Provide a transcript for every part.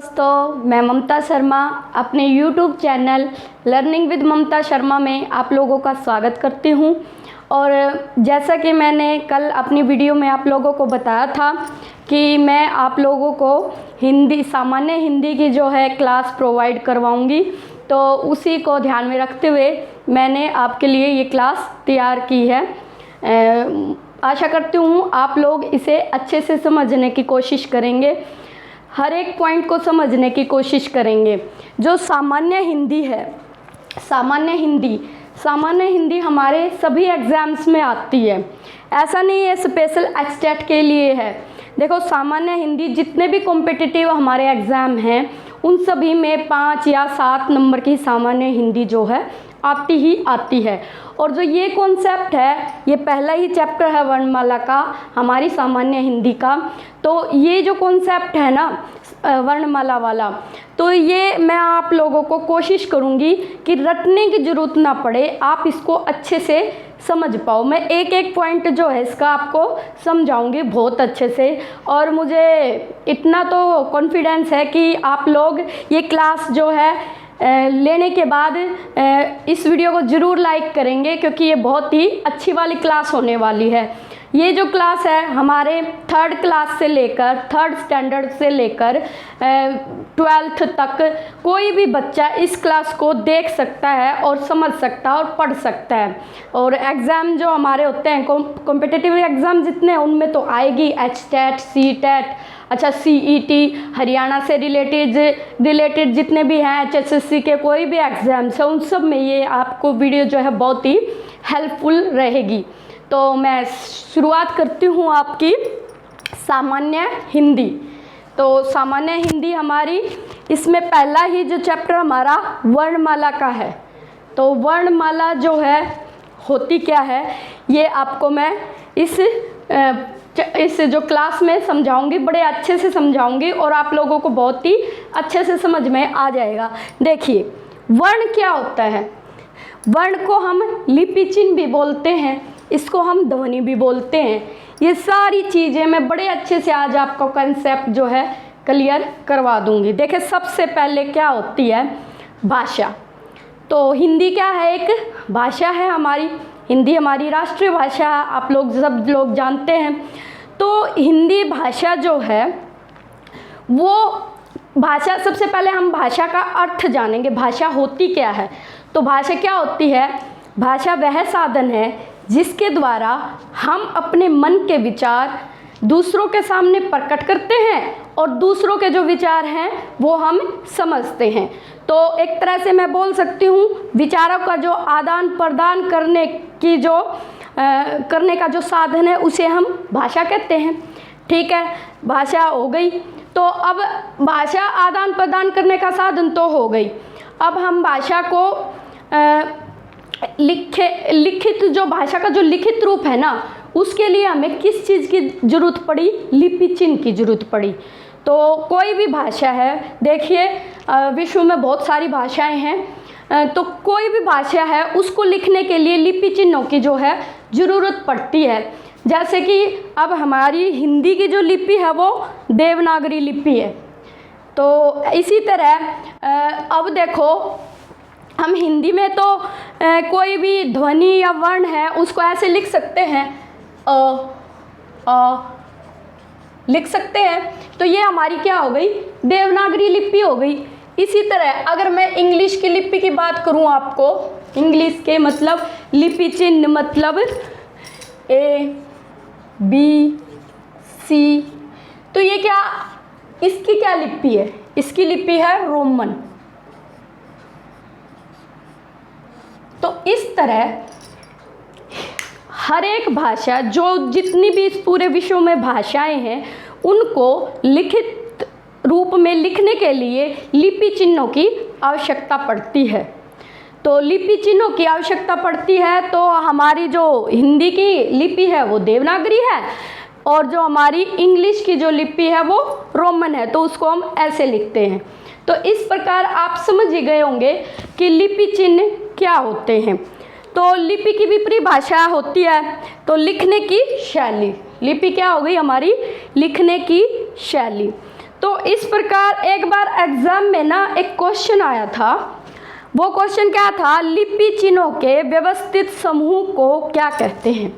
दोस्तों, मैं ममता शर्मा अपने YouTube channel learning with Mamta Sharma में आप लोगों का स्वागत करती हूं। और जैसा कि मैंने कल अपनी वीडियो में आप लोगों को बताया था कि मैं आप लोगों को सामान्य हिंदी की जो है क्लास प्रोवाइड करवाऊंगी, तो उसी को ध्यान में रखते हुए मैंने आपके लिए ये क्लास तैयार की है। आशा करती हूँ आप लोग इसे अच्छे से समझने की कोशिश करेंगे, हर एक पॉइंट को समझने की कोशिश करेंगे। जो सामान्य हिंदी है, सामान्य हिंदी हमारे सभी एग्ज़ाम्स में आती है, ऐसा नहीं है स्पेशल एचटेट के लिए है। देखो, सामान्य हिंदी जितने भी कॉम्पिटिटिव हमारे एग्ज़ाम हैं उन सभी में 5 या 7 नंबर की सामान्य हिंदी जो है आती ही आती है। और जो ये कॉन्सेप्ट है, ये पहला ही चैप्टर है वर्णमाला का, हमारी सामान्य हिंदी का। तो ये जो कॉन्सेप्ट है ना वर्णमाला वाला, तो ये मैं आप लोगों को कोशिश करूँगी कि रटने की ज़रूरत ना पड़े, आप इसको अच्छे से समझ पाओ। मैं एक एक पॉइंट जो है इसका आपको समझाऊंगी बहुत अच्छे से, और मुझे इतना तो कॉन्फिडेंस है कि आप लोग ये क्लास जो है लेने के बाद इस वीडियो को ज़रूर लाइक करेंगे, क्योंकि ये बहुत ही अच्छी वाली क्लास होने वाली है। ये जो क्लास है हमारे 3rd क्लास से लेकर 3rd स्टैंडर्ड से लेकर 12th तक कोई भी बच्चा इस क्लास को देख सकता है और समझ सकता है और पढ़ सकता है। और एग्ज़ाम जो हमारे होते हैं कॉम्पिटिटिव एग्ज़ाम जितने हैं उनमें तो आएगी एचटेट, सीटेट, अच्छा सीईटी, हरियाणा से रिलेटेड जितने भी हैं, एचएसएससी के कोई भी एग्ज़ाम्स हैं उन सब में ये आपको वीडियो जो है बहुत ही हेल्पफुल रहेगी। तो मैं शुरुआत करती हूँ आपकी सामान्य हिंदी। तो सामान्य हिंदी हमारी, इसमें पहला ही जो चैप्टर हमारा वर्णमाला का है। तो वर्णमाला जो है होती क्या है, ये आपको मैं इस जो क्लास में समझाऊंगी, बड़े अच्छे से समझाऊंगी और आप लोगों को बहुत ही अच्छे से समझ में आ जाएगा। देखिए, वर्ण क्या होता है। वर्ण को हम लिपि चिन्ह भी बोलते हैं, इसको हम ध्वनि भी बोलते हैं। ये सारी चीज़ें मैं बड़े अच्छे से आज आपको कंसेप्ट जो है क्लियर करवा दूंगी। देखिए, सबसे पहले क्या होती है भाषा। तो हिंदी क्या है, एक भाषा है हमारी। हिंदी हमारी राष्ट्रीय भाषा, आप लोग सब लोग जानते हैं। तो हिंदी भाषा जो है वो भाषा, सबसे पहले हम भाषा का अर्थ जानेंगे, भाषा होती क्या है। तो भाषा क्या होती है, भाषा वह साधन है जिसके द्वारा हम अपने मन के विचार दूसरों के सामने प्रकट करते हैं और दूसरों के जो विचार हैं वो हम समझते हैं। तो एक तरह से मैं बोल सकती हूँ विचारों का जो आदान प्रदान करने का जो साधन है उसे हम भाषा कहते हैं। ठीक है, भाषा हो गई। तो अब भाषा आदान प्रदान करने का साधन तो हो गई। अब हम भाषा को लिखित जो भाषा का जो लिखित रूप है ना, उसके लिए हमें किस चीज़ की ज़रूरत पड़ी, लिपि चिन्ह की ज़रूरत पड़ी। तो कोई भी भाषा है, देखिए विश्व में बहुत सारी भाषाएं हैं, तो कोई भी भाषा है उसको लिखने के लिए लिपि चिन्हों की जो है ज़रूरत पड़ती है। जैसे कि अब हमारी हिंदी की जो लिपि है वो देवनागरी लिपि है। तो इसी तरह अब देखो, हम हिंदी में तो कोई भी ध्वनि या वर्ण है उसको ऐसे लिख सकते हैं, लिख सकते हैं। तो ये हमारी क्या हो गई, देवनागरी लिपि हो गई। इसी तरह अगर मैं इंग्लिश की लिपि की बात करूं आपको, इंग्लिश के मतलब लिपि चिन्ह मतलब A, B, C, तो ये क्या, इसकी क्या लिपि है, इसकी लिपि है रोमन। तो इस तरह हर एक भाषा, जो जितनी भी इस पूरे विश्व में भाषाएं हैं, उनको लिखित रूप में लिखने के लिए लिपि चिन्हों की आवश्यकता पड़ती है। तो लिपि चिन्हों की आवश्यकता पड़ती है। तो हमारी जो हिंदी की लिपि है वो देवनागरी है और जो हमारी इंग्लिश की जो लिपि है वो रोमन है, तो उसको हम ऐसे लिखते हैं। तो इस प्रकार आप समझ ही गए होंगे कि लिपि चिन्ह क्या होते हैं। तो लिपि की भी परिभाषा होती है, तो लिखने की शैली। लिपि क्या हो गई हमारी, लिखने की शैली। तो इस प्रकार एक बार एग्ज़ाम में ना एक क्वेश्चन आया था। वो क्वेश्चन क्या था, लिपि चिन्हों के व्यवस्थित समूह को क्या कहते हैं।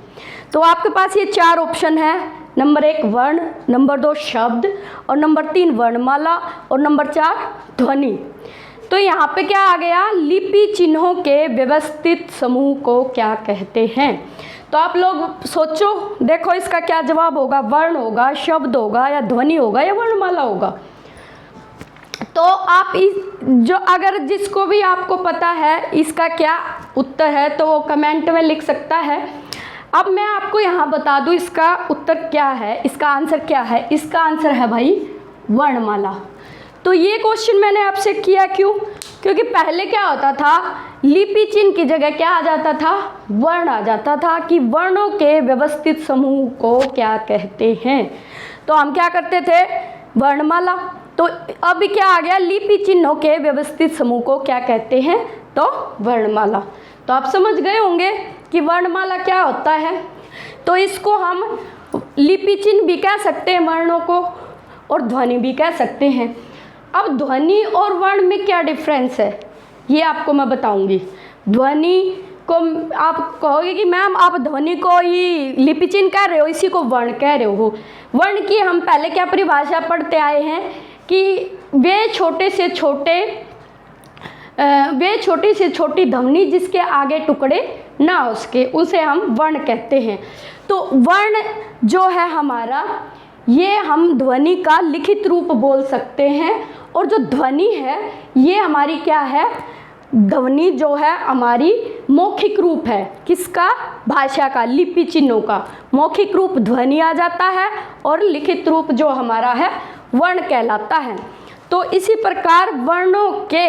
तो आपके पास ये 4 ऑप्शन है, नंबर 1 वर्ण, नंबर 2 शब्द, और नंबर 3 वर्णमाला, और नंबर 4 ध्वनि। तो यहाँ पे क्या आ गया, लिपि चिन्हों के व्यवस्थित समूह को क्या कहते हैं। तो आप लोग सोचो, देखो इसका क्या जवाब होगा, वर्ण होगा, शब्द होगा, या ध्वनि होगा, या वर्णमाला होगा। तो आप इस जो अगर जिसको भी आपको पता है इसका क्या उत्तर है तो वो कमेंट में लिख सकता है। अब मैं आपको यहाँ बता दूँ इसका उत्तर क्या है, इसका आंसर क्या है। इसका आंसर है भाई वर्णमाला। तो ये क्वेश्चन मैंने आपसे किया क्यों, क्योंकि पहले क्या होता था, लिपि चिन्ह की जगह क्या आ जाता था, वर्ण आ जाता था, कि वर्णों के व्यवस्थित समूह को क्या कहते हैं। तो हम क्या करते थे, वर्णमाला। तो अब क्या आ गया, लिपि चिन्हों के व्यवस्थित समूह को क्या कहते हैं, तो वर्णमाला। तो आप समझ गए होंगे कि वर्णमाला क्या होता है। तो इसको हम लिपि चिन्ह भी कह सकते हैं वर्णों को, और ध्वनि भी कह सकते हैं। अब ध्वनि और वर्ण में क्या डिफरेंस है ये आपको मैं बताऊंगी। ध्वनि को आप कहोगे कि मैम आप ध्वनि को ही लिपि चिन्ह कह रहे हो, इसी को वर्ण कह रहे हो। वर्ण की हम पहले क्या परिभाषा पढ़ते आए हैं कि वे छोटी से छोटी ध्वनि जिसके आगे टुकड़े ना हो सके, उसे हम वर्ण कहते हैं। तो वर्ण जो है हमारा, ये हम ध्वनि का लिखित रूप बोल सकते हैं। और जो ध्वनि है ये हमारी क्या है, ध्वनि जो है हमारी मौखिक रूप है। किसका, भाषा का, लिपि चिन्हों का मौखिक रूप ध्वनि आ जाता है, और लिखित रूप जो हमारा है वर्ण कहलाता है। तो इसी प्रकार वर्णों के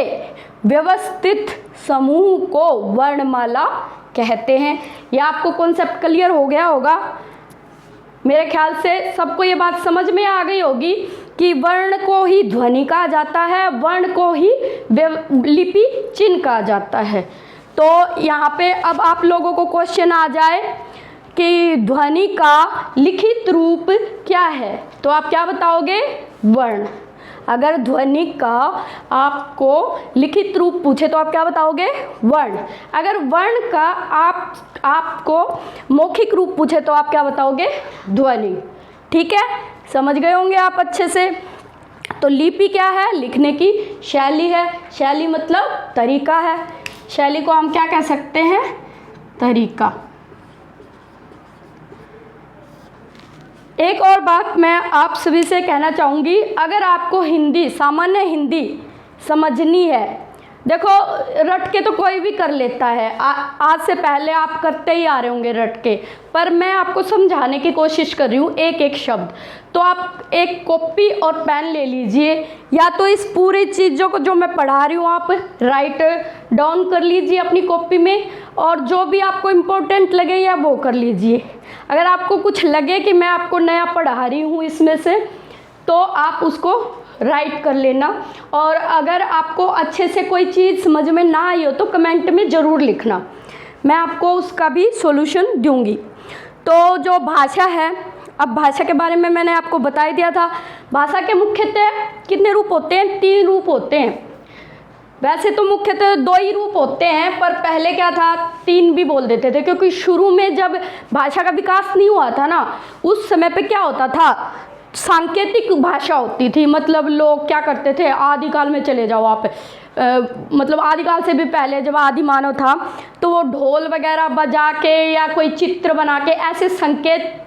व्यवस्थित समूह को वर्णमाला कहते हैं। यह आपको कॉन्सेप्ट क्लियर हो गया होगा। मेरे ख्याल से सबको ये बात समझ में आ गई होगी कि वर्ण को ही ध्वनि कहा जाता है, वर्ण को ही लिपि चिन्ह कहा जाता है। तो यहाँ पे अब आप लोगों को क्वेश्चन आ जाए कि ध्वनि का लिखित रूप क्या है, तो आप क्या बताओगे, वर्ण। अगर ध्वनि का आपको लिखित रूप पूछे तो आप क्या बताओगे, वर्ण। अगर वर्ण का आपको मौखिक रूप पूछे तो आप क्या बताओगे, ध्वनि। ठीक है, समझ गए होंगे आप अच्छे से। तो लिपि क्या है, लिखने की शैली है। शैली मतलब तरीका है। शैली को हम क्या कह सकते हैं, तरीका। एक और बात मैं आप सभी से कहना चाहूँगी, अगर आपको हिंदी, सामान्य हिंदी समझनी है, देखो रट के तो कोई भी कर लेता है, आज से पहले आप करते ही आ रहे होंगे रट के, पर मैं आपको समझाने की कोशिश कर रही हूँ एक एक शब्द। तो आप एक कॉपी और पेन ले लीजिए, या तो इस पूरी चीज़ों को जो मैं पढ़ा रही हूँ आप राइट डाउन कर लीजिए अपनी कॉपी में, और जो भी आपको इम्पोर्टेंट लगे या वो कर लीजिए। अगर आपको कुछ लगे कि मैं आपको नया पढ़ा रही हूँ इसमें से, तो आप उसको राइट कर लेना। और अगर आपको अच्छे से कोई चीज़ समझ में ना आई हो तो कमेंट में ज़रूर लिखना, मैं आपको उसका भी सॉल्यूशन दूंगी। तो जो भाषा है, अब भाषा के बारे में मैंने आपको बता ही दिया था। भाषा के मुख्यतः कितने रूप होते हैं, 3 रूप होते हैं। वैसे तो मुख्यतः 2 ही रूप होते हैं, पर पहले क्या था 3 भी बोल देते थे, क्योंकि शुरू में जब भाषा का विकास नहीं हुआ था ना, उस समय पे क्या होता था, सांकेतिक भाषा होती थी। मतलब लोग क्या करते थे, आदिकाल में चले जाओ आप, मतलब आदिकाल से भी पहले जब आदि मानव था, तो वो ढोल वगैरह बजा के या कोई चित्र बना के ऐसे संकेत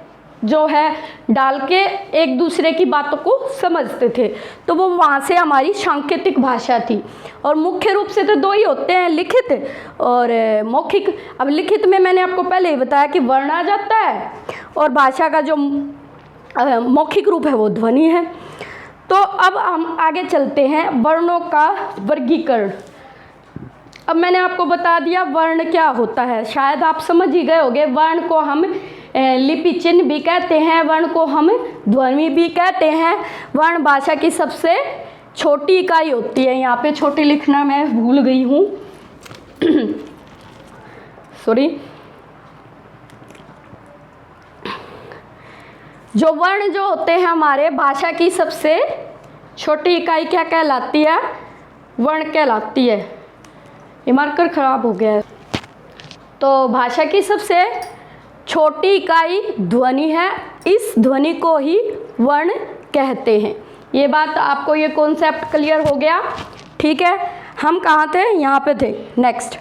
जो है डाल के एक दूसरे की बातों को समझते थे। तो वो वहाँ से हमारी सांकेतिक भाषा थी। और मुख्य रूप से तो 2 ही होते हैं, लिखित और मौखिक। अब लिखित में मैंने आपको पहले ही बताया कि वर्ण आ जाता है, और भाषा का जो मौखिक रूप है वो ध्वनि है। तो अब हम आगे चलते हैं, वर्णों का वर्गीकरण। अब मैंने आपको बता दिया वर्ण क्या होता है, शायद आप समझ ही गए होंगे। वर्ण को हम लिपि चिन्ह भी कहते हैं, वर्ण को हम ध्वनि भी कहते हैं। वर्ण भाषा की सबसे छोटी इकाई होती है। यहाँ पे छोटी लिखना मैं भूल गई हूँ सॉरी। जो वर्ण जो होते हैं हमारे भाषा की सबसे छोटी इकाई क्या कहलाती है? वर्ण कहलाती है। ये मार्कर खराब हो गया है। तो भाषा की सबसे छोटी इकाई ध्वनि है, इस ध्वनि को ही वर्ण कहते हैं। ये बात आपको, ये कॉन्सेप्ट क्लियर हो गया? ठीक है, हम कहाँ थे? यहाँ पे थे। नेक्स्ट,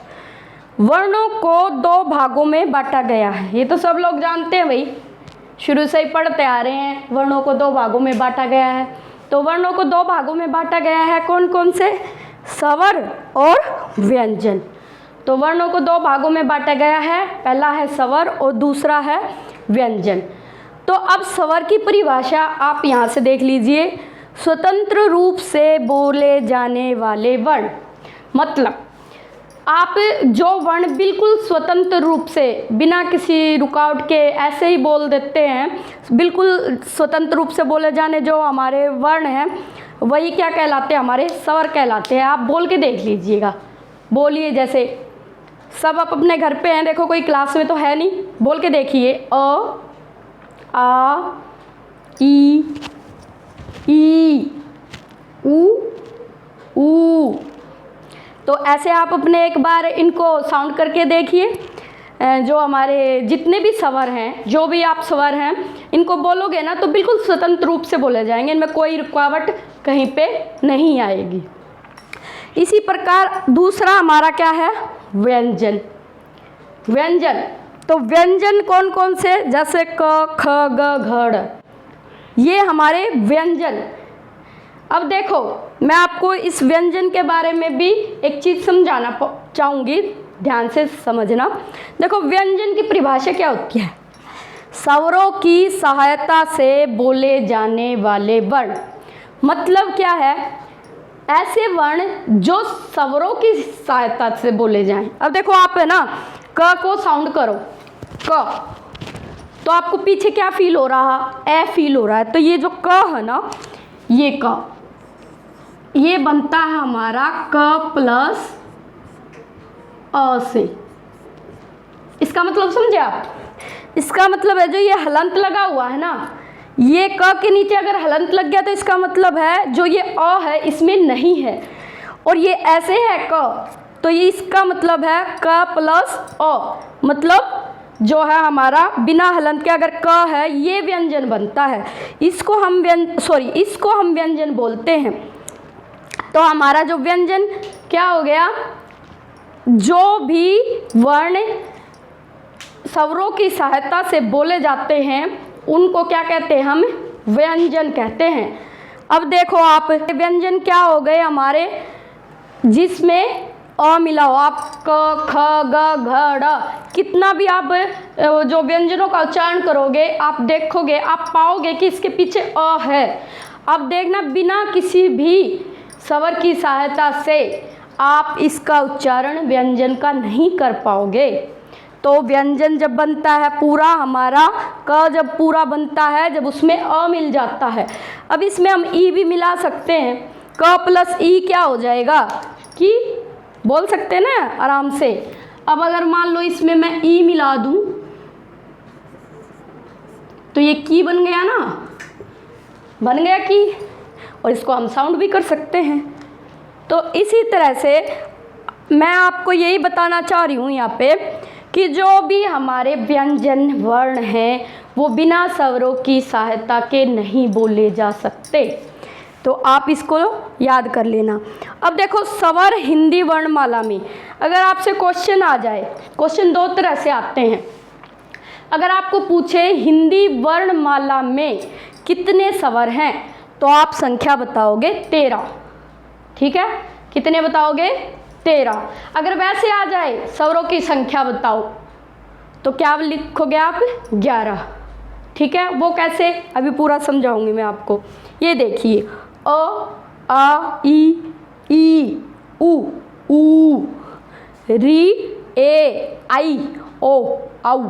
वर्णों को दो भागों में बांटा गया है। ये तो सब लोग जानते हैं भाई, शुरू से ही पढ़ते आ रहे हैं। वर्णों को दो भागों में बांटा गया है। तो वर्णों को दो भागों में बांटा गया है, कौन कौन से? स्वर और व्यंजन। तो वर्णों को दो भागों में बांटा गया है, पहला है स्वर और दूसरा है व्यंजन। तो अब स्वर की परिभाषा आप यहाँ से देख लीजिए, स्वतंत्र रूप से बोले जाने वाले वर्ण। मतलब आप जो वर्ण बिल्कुल स्वतंत्र रूप से बिना किसी रुकावट के ऐसे ही बोल देते हैं, बिल्कुल स्वतंत्र रूप से बोले जाने जो हमारे वर्ण हैं, वही क्या कहलाते हैं? हमारे स्वर कहलाते हैं। आप बोल के देख लीजिएगा, बोलिए। जैसे सब आप अपने घर पे हैं, देखो कोई क्लास में तो है नहीं, बोल के देखिए। अ, आ, ई, ऊ। तो ऐसे आप अपने एक बार इनको साउंड करके देखिए। जो हमारे जितने भी स्वर हैं, जो भी आप स्वर हैं, इनको बोलोगे ना तो बिल्कुल स्वतंत्र रूप से बोले जाएंगे, इनमें कोई रुकावट कहीं पे नहीं आएगी। इसी प्रकार दूसरा हमारा क्या है? व्यंजन। व्यंजन, तो व्यंजन कौन कौन से? जैसे क, ख, ग, घ, ड़, ये हमारे व्यंजन। अब देखो, मैं आपको इस व्यंजन के बारे में भी एक चीज़ समझाना चाहूँगी, ध्यान से समझना। देखो, व्यंजन की परिभाषा क्या होती है? स्वरों की सहायता से बोले जाने वाले वर्ण। मतलब क्या है? ऐसे वर्ण जो स्वरों की सहायता से बोले जाएं। अब देखो, आप है ना, क को साउंड करो, क, तो आपको पीछे क्या फील हो रहा? ए फील हो रहा है। तो ये जो क है ना, ये क, ये बनता है हमारा क प्लस अ से। इसका मतलब समझे आप? इसका मतलब है जो ये हलंत लगा हुआ है ना, ये क के नीचे अगर हलंत लग गया तो इसका मतलब है जो ये अ है इसमें नहीं है, और ये ऐसे है क, तो ये इसका मतलब है क प्लस अ। मतलब जो है हमारा बिना हलंत के अगर क है, ये व्यंजन बनता है। इसको हम व्यंजन बोलते हैं। तो हमारा जो व्यंजन क्या हो गया? जो भी वर्ण स्वरों की सहायता से बोले जाते हैं उनको क्या कहते हैं? हम व्यंजन कहते हैं। अब देखो आप, व्यंजन क्या हो गए हमारे? जिसमें अ मिला हो। आप क, ख, ग, घ, ड़, कितना भी आप जो व्यंजनों का उच्चारण करोगे, आप देखोगे, आप पाओगे कि इसके पीछे अ है। अब देखना, बिना किसी भी स्वर की सहायता से आप इसका उच्चारण व्यंजन का नहीं कर पाओगे। तो व्यंजन जब बनता है पूरा हमारा, क जब पूरा बनता है जब उसमें अ मिल जाता है। अब इसमें हम ई भी मिला सकते हैं। क प्लस ई क्या हो जाएगा? कि बोल सकते हैं ना आराम से। अब अगर मान लो इसमें मैं ई मिला दूं तो ये की बन गया ना, बन गया की, और इसको हम साउंड भी कर सकते हैं। तो इसी तरह से मैं आपको यही बताना चाह रही हूँ यहाँ पे कि जो भी हमारे व्यंजन वर्ण हैं वो बिना स्वरों की सहायता के नहीं बोले जा सकते। तो आप इसको याद कर लेना। अब देखो, स्वर हिंदी वर्णमाला में अगर आपसे क्वेश्चन आ जाए, क्वेश्चन दो तरह से आते हैं। अगर आपको पूछे हिंदी वर्णमाला में कितने स्वर हैं, तो आप संख्या बताओगे 13। ठीक है, कितने बताओगे? 13। अगर वैसे आ जाए स्वरों की संख्या बताओ, तो क्या लिखोगे आप? 11। ठीक है, वो कैसे अभी पूरा समझाऊंगी मैं आपको। ये देखिए, अ, आ, ई, ऊ, री, ए, आई, ओ, औ।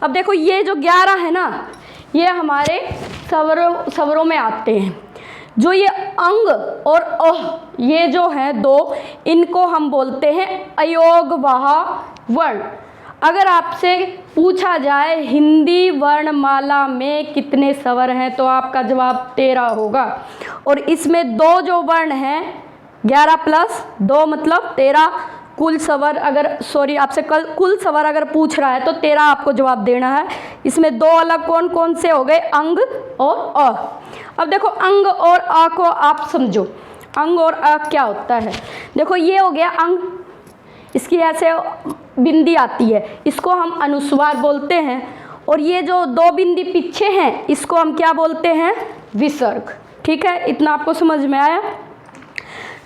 अब देखो, ये जो 11 है ना, ये हमारे स्वरों में आते हैं। जो ये अंग और अह, ये जो हैं दो, इनको हम बोलते हैं अयोगवाह वर्ण। अगर आपसे पूछा जाए हिंदी वर्णमाला में कितने स्वर हैं तो आपका जवाब 13 होगा। और इसमें दो जो वर्ण हैं 11 प्लस 2 मतलब 13 कुल स्वर, अगर आपसे कुल स्वर अगर पूछ रहा है तो 13 आपको जवाब देना है। इसमें दो अलग कौन कौन से हो गए, अंग और अ। अब देखो अंग और अ को आप समझो, अंग और अ क्या होता है। देखो ये हो गया अंग, इसकी ऐसे बिंदी आती है, इसको हम अनुस्वार बोलते हैं। और ये जो दो बिंदी पीछे हैं इसको हम क्या बोलते हैं, विसर्ग। ठीक है, इतना आपको समझ में आया।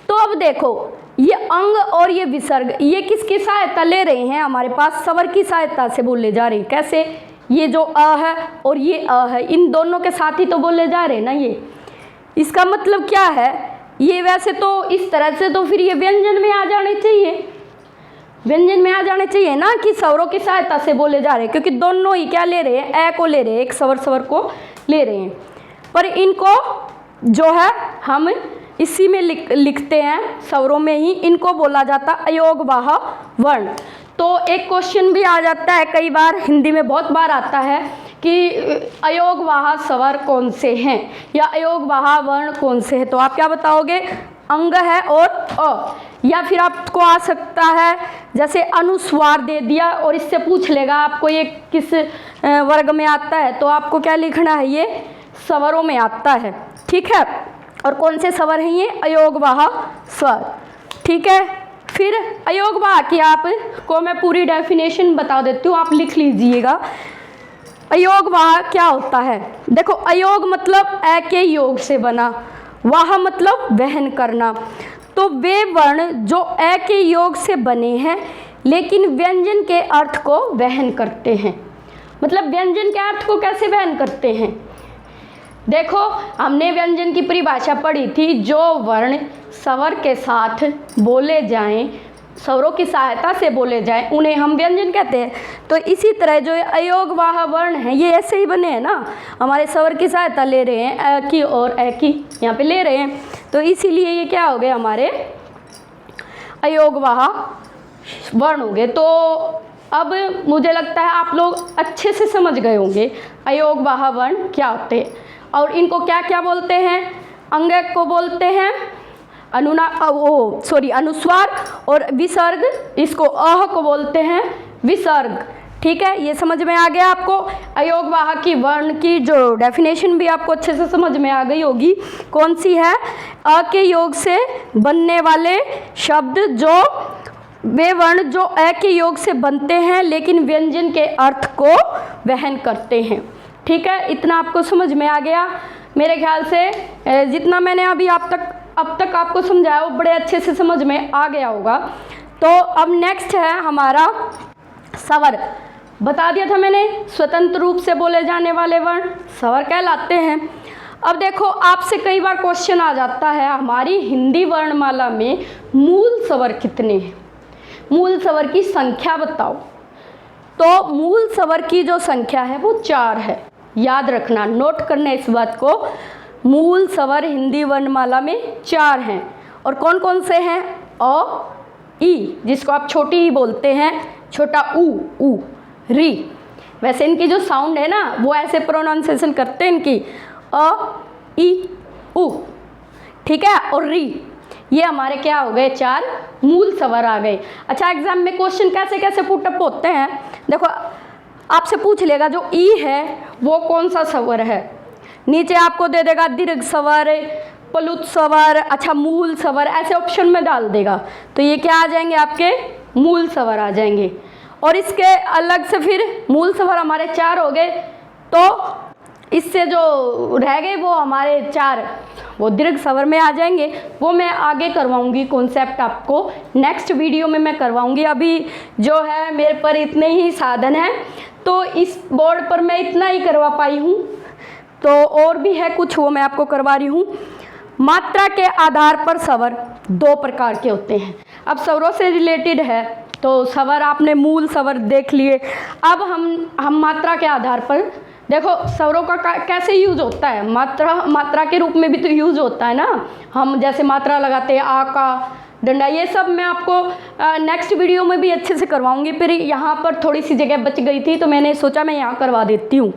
तो अब देखो ये अंग और ये विसर्ग ये किसकी सहायता ले रहे हैं, हमारे पास स्वर की सहायता से बोले जा रहे हैं। कैसे, ये जो अ है और ये अ है, इन दोनों के साथ ही तो बोले जा रहे हैं ना। ये इसका मतलब क्या है, ये वैसे तो इस तरह से तो फिर ये व्यंजन में आ जाने चाहिए, व्यंजन में आ जाने चाहिए ना कि स्वरों की सहायता से बोले जा रहे हैं, क्योंकि दोनों ही क्या ले रहे हैं, ए को ले रहे हैं, एक स्वर को ले रहे हैं। पर इनको जो है हम इसी में लिखते हैं, स्वरों में ही इनको बोला जाता अयोगवाह वर्ण। तो एक क्वेश्चन भी आ जाता है, कई बार हिंदी में बहुत बार आता है कि अयोगवाह स्वर कौन से हैं या अयोगवाह वर्ण कौन से हैं। तो आप क्या बताओगे, अंग है और अ। या फिर आपको आ सकता है जैसे अनुस्वार दे दिया और इससे पूछ लेगा आपको ये किस वर्ग में आता है, तो आपको क्या लिखना है, ये स्वरों में आता है। ठीक है, और कौन से स्वर हैं ये, अयोगवाह स्वर। ठीक है, फिर अयोगवाह की आपको मैं पूरी डेफिनेशन बता देती हूँ, आप लिख लीजिएगा। अयोगवाह क्या होता है, देखो अयोग मतलब ए के योग से बना, वाह मतलब वहन करना। तो वे वर्ण जो ए के योग से बने हैं लेकिन व्यंजन के अर्थ को वहन करते हैं। मतलब व्यंजन के अर्थ को कैसे वहन करते हैं, देखो हमने व्यंजन की परिभाषा पढ़ी थी, जो वर्ण स्वर के साथ बोले जाएं, स्वरों की सहायता से बोले जाएं, उन्हें हम व्यंजन कहते हैं। तो इसी तरह जो अयोगवाह वर्ण हैं ये ऐसे ही बने हैं ना, हमारे स्वर की सहायता ले रहे हैं, अ की और ए की यहाँ पे ले रहे हैं, तो इसीलिए ये क्या हो गए, हमारे अयोगवाह वर्ण हो गए। तो अब मुझे लगता है आप लोग अच्छे से समझ गए होंगे अयोगवाह वर्ण क्या होते हैं और इनको क्या क्या बोलते हैं। अंग को बोलते हैं अनुस्वार, और विसर्ग इसको अह को बोलते हैं विसर्ग। ठीक है, ये समझ में आ गया आपको। अयोगवाह की वर्ण की जो डेफिनेशन भी आपको अच्छे से समझ में आ गई होगी, कौन सी है, अ के योग से बनने वाले शब्द, जो वे वर्ण जो अ के योग से बनते हैं लेकिन व्यंजन के अर्थ को वहन करते हैं। ठीक है, इतना आपको समझ में आ गया। मेरे ख्याल से जितना मैंने अभी अब तक आपको समझाया वो बड़े अच्छे से समझ में आ गया होगा। तो अब नेक्स्ट है हमारा स्वर। बता दिया था मैंने, स्वतंत्र रूप से बोले जाने वाले वर्ण स्वर कहलाते हैं। अब देखो आपसे कई बार क्वेश्चन आ जाता है, हमारी हिंदी वर्णमाला में मूल स्वर कितने हैं, मूल स्वर की संख्या बताओ। तो मूल स्वर की जो संख्या है वो 4 है, याद रखना, नोट करना इस बात को। मूल स्वर हिंदी वर्णमाला में 4 हैं, और कौन कौन से हैं, अ, ई जिसको आप छोटी ही बोलते हैं, छोटा ऊ, री। वैसे इनकी जो साउंड है ना वो ऐसे प्रोनाउंसिएशन करते हैं इनकी, अ, ई, ऊ। ठीक है, और री, ये हमारे क्या हो गए, 4 मूल स्वर आ गए। अच्छा, एग्जाम में क्वेश्चन कैसे कैसे पुटअप होते हैं, देखो आपसे पूछ लेगा जो ई है वो कौन सा स्वर है, नीचे आपको दे देगा दीर्घ स्वर, प्लुत स्वर, अच्छा मूल स्वर, ऐसे ऑप्शन में डाल देगा। तो ये क्या आ जाएंगे, आपके मूल स्वर आ जाएंगे। और इसके अलग से फिर मूल स्वर हमारे 4 हो गए, तो इससे जो रह गए वो हमारे 4 वो दीर्घ स्वर में आ जाएंगे। वो मैं आगे करवाऊंगी कॉन्सेप्ट, आपको नेक्स्ट वीडियो में मैं करवाऊंगी। अभी जो है मेरे पर इतने ही साधन हैं, तो इस बोर्ड पर मैं इतना ही करवा पाई हूँ, तो और भी है कुछ वो मैं आपको करवा रही हूँ। मात्रा के आधार पर स्वर 2 प्रकार के होते हैं। अब स्वरों से रिलेटेड है, तो स्वर आपने मूल स्वर देख लिए। अब हम मात्रा के आधार पर देखो स्वरों का कैसे यूज होता है, मात्रा के रूप में भी तो यूज होता है ना। हम जैसे मात्रा लगाते हैं आ का, डंडा, ये सब मैं आपको नेक्स्ट वीडियो में भी अच्छे से करवाऊंगी। फिर यहाँ पर थोड़ी सी जगह बच गई थी तो मैंने सोचा मैं यहाँ करवा देती हूँ।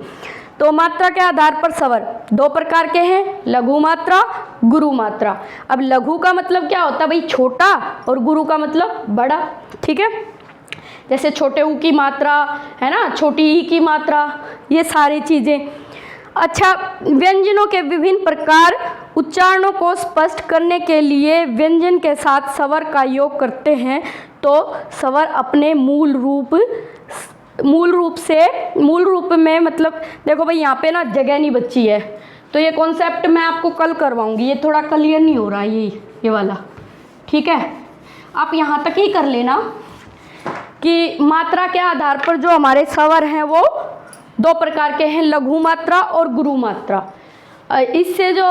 तो मात्रा के आधार पर स्वर दो प्रकार के हैं, लघु मात्रा, गुरु मात्रा। अब लघु का मतलब क्या होता है भाई, छोटा, और गुरु का मतलब बड़ा। ठीक है, जैसे छोटे ऊ की मात्रा है ना, छोटी ई की मात्रा, ये सारी चीज़ें। अच्छा, व्यंजनों के विभिन्न प्रकार उच्चारणों को स्पष्ट करने के लिए व्यंजन के साथ स्वर का योग करते हैं तो स्वर अपने मूल रूप में, मतलब देखो भाई यहाँ पे ना जगह नहीं बची है, तो ये कॉन्सेप्ट मैं आपको कल करवाऊंगी। ये थोड़ा क्लियर नहीं हो रहा है ये वाला। ठीक है, आप यहाँ तक ही कर लेना कि मात्रा के आधार पर जो हमारे स्वर हैं वो दो प्रकार के हैं, लघु मात्रा और गुरु मात्रा। इससे जो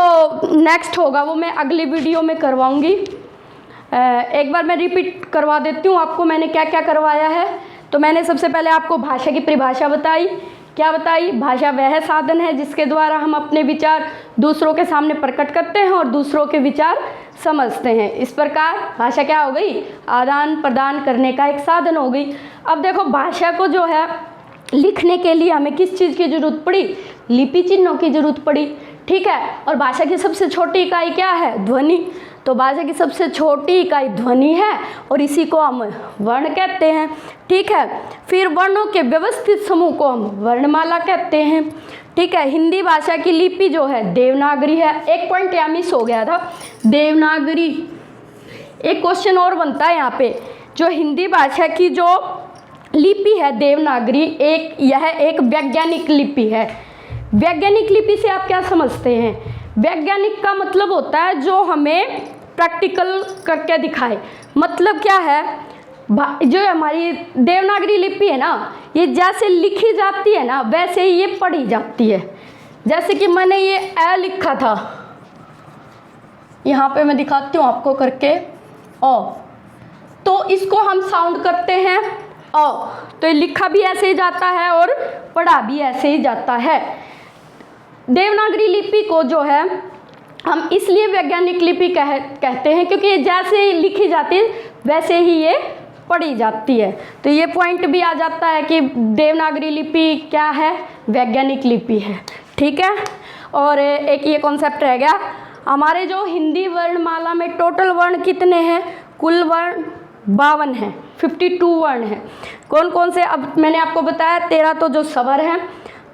नेक्स्ट होगा वो मैं अगली वीडियो में करवाऊंगी। एक बार मैं रिपीट करवा देती हूँ आपको मैंने क्या क्या करवाया है। तो मैंने सबसे पहले आपको भाषा की परिभाषा बताई। क्या बताई? भाषा वह साधन है जिसके द्वारा हम अपने विचार दूसरों के सामने प्रकट करते हैं और दूसरों के विचार समझते हैं। इस प्रकार भाषा क्या हो गई? आदान प्रदान करने का एक साधन हो गई। अब देखो, भाषा को जो है लिखने के लिए हमें किस चीज़ की ज़रूरत पड़ी? लिपि चिन्हों की ज़रूरत पड़ी। ठीक है, और भाषा की सबसे छोटी इकाई क्या है? ध्वनि। तो भाषा की सबसे छोटी इकाई ध्वनि है और इसी को हम वर्ण कहते हैं। ठीक है, फिर वर्णों के व्यवस्थित समूह को हम वर्णमाला कहते हैं। ठीक है, हिंदी भाषा की लिपि जो है देवनागरी है। एक पॉइंट यहाँ मिस हो गया था, देवनागरी। एक क्वेश्चन और बनता है यहाँ पे, जो हिंदी भाषा की जो लिपि है देवनागरी, यह एक वैज्ञानिक लिपि है। वैज्ञानिक लिपि से आप क्या समझते हैं? वैज्ञानिक का मतलब होता है जो हमें प्रैक्टिकल करके दिखाए। मतलब क्या है, जो हमारी देवनागरी लिपि है ना, ये जैसे लिखी जाती है ना वैसे ही ये पढ़ी जाती है। जैसे कि मैंने ये ए लिखा था, यहाँ पे मैं दिखाती हूँ आपको करके, ओ, तो इसको हम साउंड करते हैं ओ, तो ये लिखा भी ऐसे ही जाता है और पढ़ा भी ऐसे ही जाता है। देवनागरी लिपि को जो है हम इसलिए वैज्ञानिक लिपि कहते हैं क्योंकि जैसे लिखी जाती है वैसे ही ये पढ़ी जाती है। तो ये पॉइंट भी आ जाता है कि देवनागरी लिपि क्या है? वैज्ञानिक लिपि है। ठीक है, और एक ये कॉन्सेप्ट रह गया, हमारे जो हिंदी वर्णमाला में टोटल वर्ण कितने हैं? कुल वर्ण 52 हैं, 52 वर्ण हैं। कौन कौन से? अब मैंने आपको बताया 13 तो जो स्वर हैं,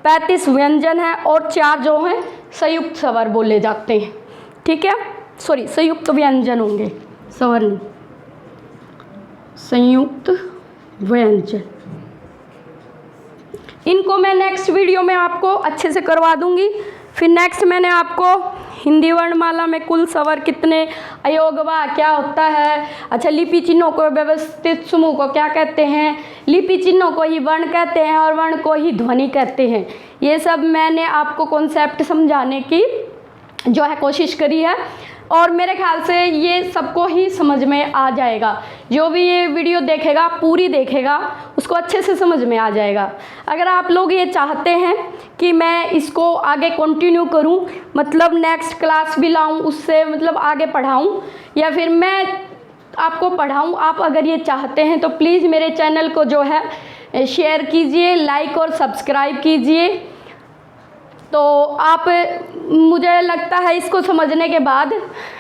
35 व्यंजन हैं और 4 जो हैं संयुक्त स्वर बोले जाते हैं। ठीक है, सॉरी, संयुक्त व्यंजन होंगे, स्वर नहीं, संयुक्त व्यंजन। इनको मैं नेक्स्ट वीडियो में आपको अच्छे से करवा दूंगी। फिर नेक्स्ट मैंने आपको हिंदी वर्णमाला में कुल स्वर कितने, अयोगवा क्या होता है, अच्छा लिपि चिन्हों को व्यवस्थित समूह को क्या कहते हैं, लिपि चिन्हों को ही वर्ण कहते हैं और वर्ण को ही ध्वनि कहते हैं। ये सब मैंने आपको कॉन्सेप्ट समझाने की जो है कोशिश करी है और मेरे ख्याल से ये सबको ही समझ में आ जाएगा। जो भी ये वीडियो देखेगा, पूरी देखेगा, उसको अच्छे से समझ में आ जाएगा। अगर आप लोग ये चाहते हैं कि मैं इसको आगे कंटिन्यू करूं, मतलब नेक्स्ट क्लास भी लाऊं, उससे मतलब आगे पढ़ाऊं या फिर मैं आपको पढ़ाऊं, आप अगर ये चाहते हैं तो प्लीज़ मेरे चैनल को जो है शेयर कीजिए, लाइक और सब्सक्राइब कीजिए। तो आप, मुझे लगता है इसको समझने के बाद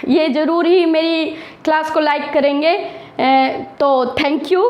ये ज़रूर ही मेरी क्लास को लाइक करेंगे। तो थैंक यू।